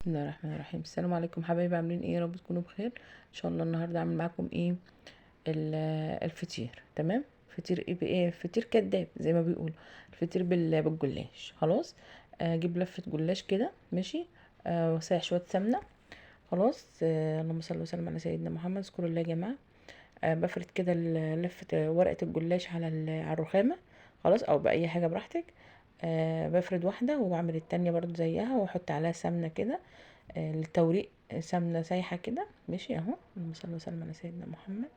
بسم الله الرحمن الرحيم. السلام عليكم حبايبي، عاملين ايه؟ يا رب تكونوا بخير ان شاء الله. النهارده عامل معاكم ايه؟ الفطير. تمام. فطير ايه بايه؟ فطير كداب زي ما بيقولوا. الفطير بالجلاش. خلاص. اجيب لفه جلاش كده، ماشي. واسيح شويه سمنه. خلاص. اللهم صل وسلم على سيدنا محمد. اذكروا الله يا جماعه. بفرد كده لفه ورقه الجلاش على على الرخامه. خلاص، او باي حاجه براحتك. بفرد واحده وبعمل التانية برضو زيها واحط عليها سمنه كده. للتوريق. سمنه سايحه كده، ماشي اهو. اللهم صل وسلم على سيدنا محمد.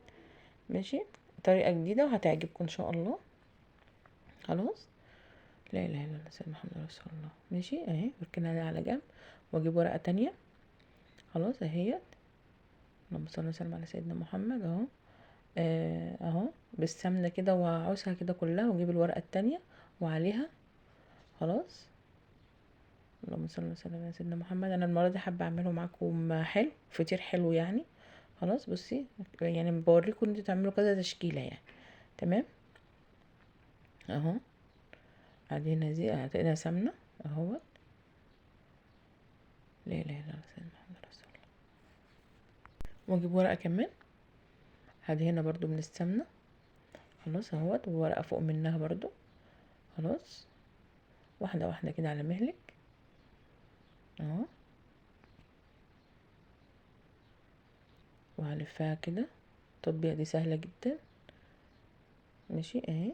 ماشي. طريقه جديده وهتعجبكم ان شاء الله. خلاص. لا اله الا الله سيدنا محمد رسول الله. ماشي اهي، بركنها على جنب. واجيب ورقه تانية. خلاص اهيت. اللهم صل وسلم على سيدنا محمد اهو. اهو بالسمنه كده واعوزها كده كلها واجيب الورقه التانية وعليها. خلاص. اللهم صل وسلم على سيدنا محمد. انا المره دي حابه اعمله معاكم حلو، فطير حلو يعني. خلاص بصي، يعني بوريكم انتوا تعملوا كذا تشكيله يعني. تمام. اهو. بعدين دي هتقلها سمنه اهو. لا اله الا الله سيدنا محمد رسول الله. واجيب ورقه كمان. هدهنها برضو من السمنه. خلاص اهوت، وورقه فوق منها برضو. خلاص. واحده واحده كده على مهلك. اهو. وهلفها كده. التطبيقه دي سهله جدا. ماشي اهي.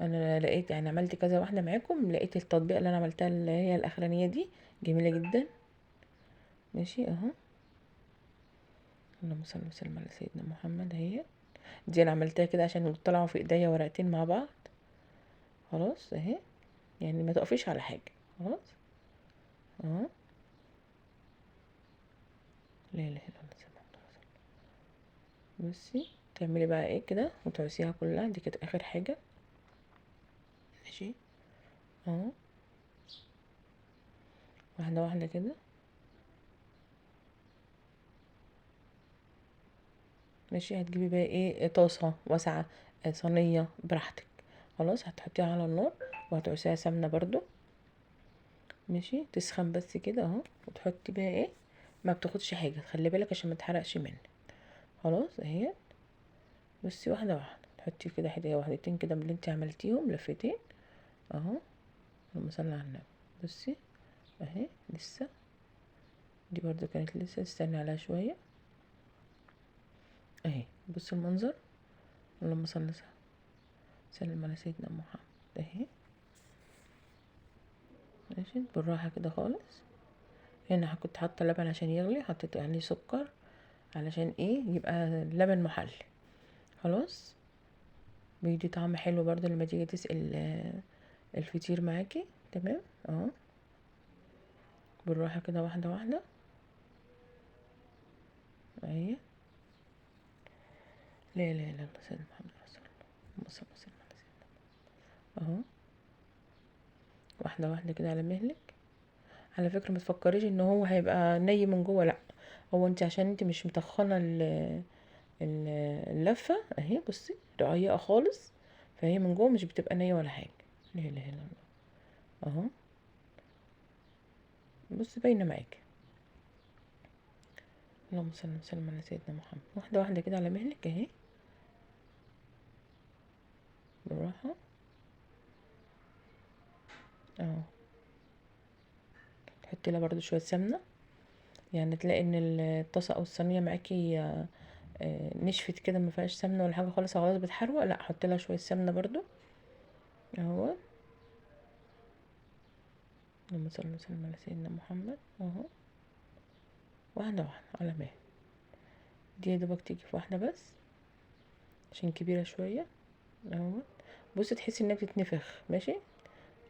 انا لقيت يعني عملت كذا واحده معاكم، لقيت التطبيقه اللي انا عملتها اللي هي الاخرانيه دي جميله جدا. ماشي اهو. اللهم صل وسلم على سيدنا محمد اهي. دي انا عملتها كده عشان طلعوا في ايديا ورقتين مع بعض. خلاص اهي. يعني ما تقفيش على حاجه. خلاص اهو. لا اله الا الله سيدنا محمد رسول الله. بصي تعملي بقى ايه كده وتعوسيها كلها. دي كانت اخر حاجه. ماشي اهو. واحده واحده كده. ماشي. هتجيبي بقى ايه؟ طاسه واسعه. صينيه براحتك. خلاص هتحطيها على النار. وهتعوسيها سمنه برضو. ماشي. تسخن بس كده اهو. وتحطي بقى ايه؟ ما بتاخدش حاجه، خلي بالك عشان ما تحرقش منك. خلاص اهي. بصي واحده واحده تحطي كده حته واحدتين كده من اللي انت عملتيهم لفتين. اهو. اللهم صل على النبي. بصي اهي لسه. دي برضو كانت لسه، استني عليها شويه. اهي. بصي المنظر. اللهم صل وسلم على سيدنا محمد اهي. ماشي بالراحه كده خالص. هنا كنت حاطه لبن عشان يغلي، حطيت عليه سكر علشان ايه؟ يبقى اللبن محلي. خلاص. بيدي طعم حلو برضو لما تيجي تسقي الفطير معاكي. تمام اهو. بالراحه كده واحده واحده اهي. لا اله الا الله سيدنا محمد رسول الله. اللهم صل وسلم على سيدنا اهو. واحده واحده كده على مهلك. على فكره ما تفكريش ان هو هيبقى ني من جوه، لا. هو انت عشان انت مش متخنه اللفه اهي. بصي رقيقه خالص. فهي من جوه مش بتبقى نيه ولا حاجه. لا اله الا الله اهو. بصي باينه معاكي. اللهم صل وسلم على سيدنا محمد. واحده واحده كده على مهلك اهي. بالراحه اهو. تحطي لها برضو شويه سمنه. يعني تلاقي ان الطاسه او الصينيه معاكي نشفت كده، ما فيهاش سمنه ولا حاجه خالص، خلاص بتحروق، لا حط لها شويه سمنه برضو. اهو. اللهم صل وسلم على سيدنا محمد اهو. واحده واحده على مهل. دي يا دوبك تيجي في واحده بس عشان كبيره شويه. اهو. بصي تحسي انها بتتنفخ. ماشي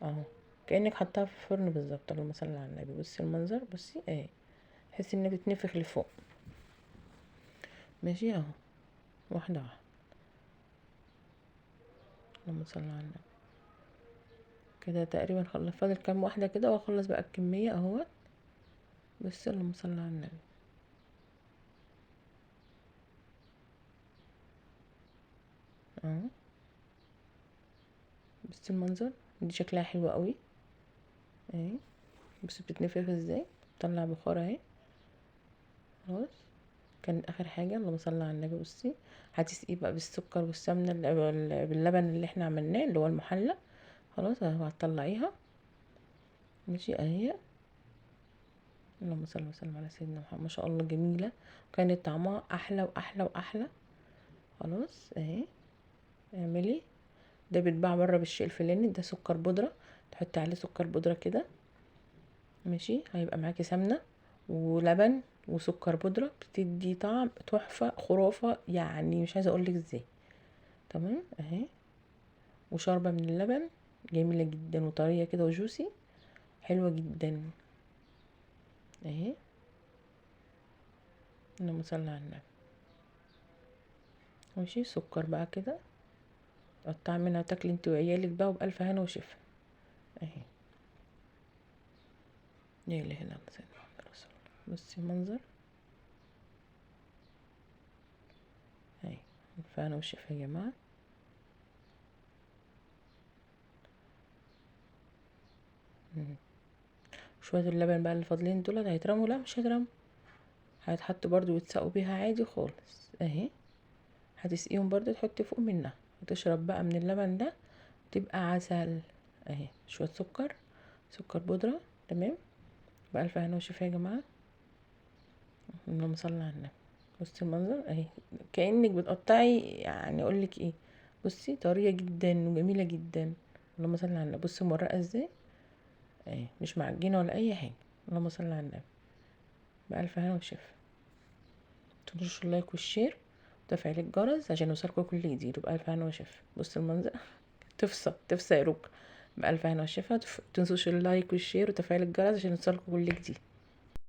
اهو. كانك حطاها في الفرن بالظبط. اللهم صل على النبي. بصي المنظر. بصي اهي. تحسي انها بتنفخ لفوق. ماشي اهو. واحده واحده. اللهم صل على النبي. كده تقريبا خلص. فاضل كام واحده كده واخلص بقى الكميه اهوت. بس اللهم صل على النبي اهو. بس المنظر. دي شكلها حلو قوي اهي. بس بتتنفخ ازاي. طلع بخار اهي. خلاص كانت اخر حاجه. اللهم صل على النبي. بصي هتسقيه بقى بالسكر والسمنه باللبن اللي احنا عملناه اللي هو المحلى. خلاص اهو هتطلعيها. ماشي اهي. اللهم صل وسلم على سيدنا محمد. ما شاء الله جميله، وكانت طعمها احلى واحلى واحلى. خلاص اهي. اعملي. ده بيتباع بره بالشيء الفلاني، ده سكر بودره، تحطي عليه سكر بودره كده. ماشي. هيبقى معاكي سمنه ولبن وسكر بودره، بتدي طعم تحفه خرافه يعني، مش عايزه اقولك ازاي. تمام اهي. وشاربه من اللبن، جميله جدا وطريه كده وجوسي، حلوه جدا اهي. اللهم صل على النبي. ماشي. سكر بقى كده، قطعي منها تاكلي انت وعيالك بقى وبألف هنا وشفا اهي. لا اله الا الله سيدنا محمد رسول الله. بصي المنظر اهي. ألف هنا وشفا يا جماعه. شويه اللبن بقى اللي فاضلين دول هيترموا؟ لا مش هيترموا، هيتحطوا برضو ويتسقوا بيها عادي خالص اهي. هتسقيهم برضو، تحطي فوق منها وتشرب بقى من اللبن ده، تبقى عسل اهي. شويه سكر، سكر بودره. تمام. بألف هنا وشفا يا جماعه. اللهم صل على النبي. بصي المنظر اهي، كأنك بتقطعي يعني اقولك ايه. بصي طريه جدا وجميله جدا. اللهم صل على النبي. بصي مورقه ازاي اهي، مش معجنه ولا اي حاجه. اللهم صل على النبي. بألف هنا وشفا. تنشروا اللايك والشير وتفعيل الجرس عشان يوصلكوا كل جديد. وبألف هنا وشفا. بص المنظر تفصى يا روك. بألف هنا وشفا. تنسوش اللايك والشير وتفعيل الجرس عشان يوصلكوا كل جديد.